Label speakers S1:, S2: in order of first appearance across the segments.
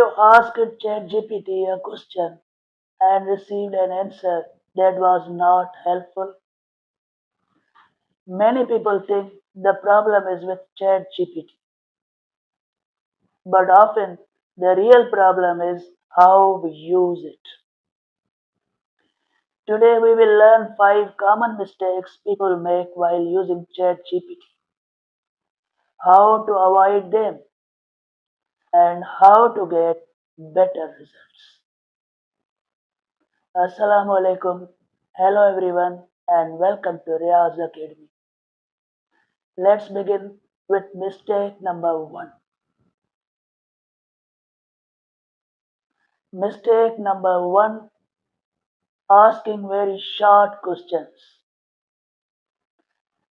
S1: you asked ChatGPT a question and received an answer that was not helpful? Many people think the problem is with ChatGPT, but often the real problem is how we use it. Today we will learn 5 common mistakes people make while using ChatGPT, how to avoid them, and how to get better results. Assalamu alaikum. Hello everyone and welcome to Riaz Academy. Let's begin with mistake number 1. Mistake number 1, asking very short questions.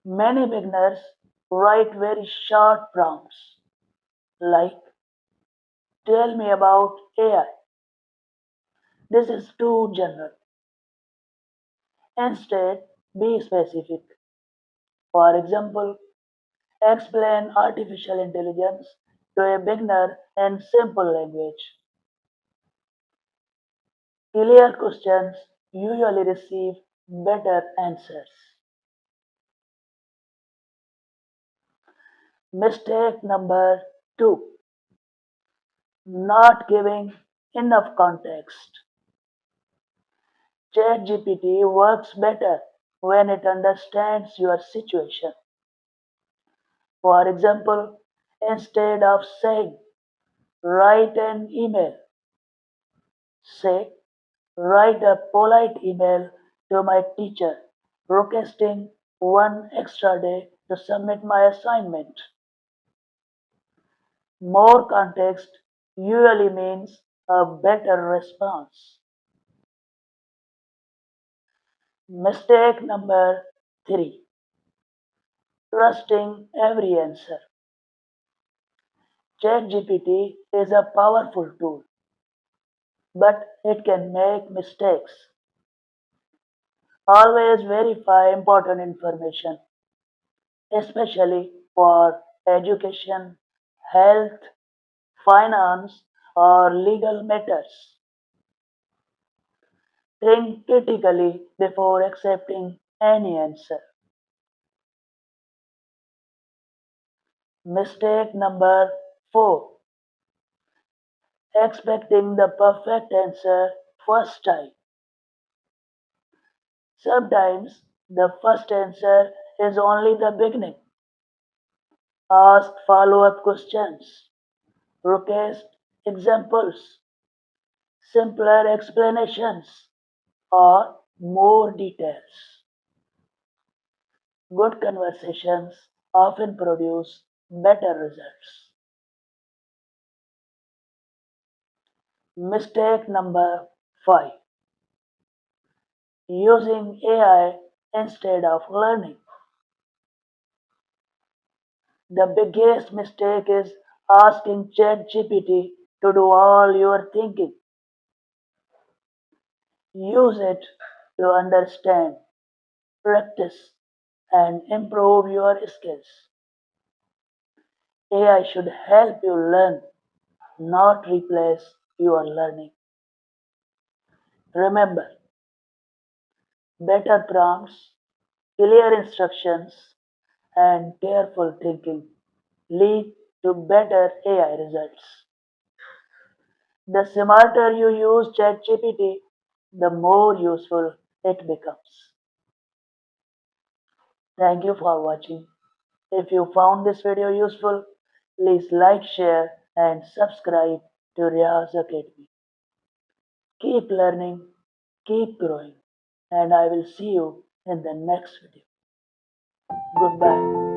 S1: Many beginners write very short prompts like tell me about AI. This is too general. Instead, be specific. For example, explain artificial intelligence to a beginner in simple language. Clear questions usually receive better answers. Mistake number 2, not giving enough context. ChatGPT works better when it understands your situation. For example, instead of saying write an email, say write a polite email to my teacher requesting one extra day to submit my assignment. More context usually means a better response. Mistake number 3, trusting every answer. ChatGPT is a powerful tool, but it can make mistakes. Always verify important information, especially for education, health, finance, or legal matters. Think critically before accepting any answer. Mistake number 4, expecting the perfect answer first time. Sometimes the first answer is only the beginning. Ask follow-up questions, request examples, simpler explanations, or more details. Good conversations often produce better results. Mistake number 5, using AI instead of learning. The biggest mistake is asking ChatGPT to do all your thinking. Use it to understand, practice, and improve your skills. AI should help you learn, not replace your learning. Remember, better prompts, clear instructions, and careful thinking lead to better AI results. The smarter you use ChatGPT, the more useful it becomes. Thank you for watching. If you found this video useful, please like, share, and subscribe to Riaz Academy. Keep learning, keep growing, and I will see you in the next video. Goodbye.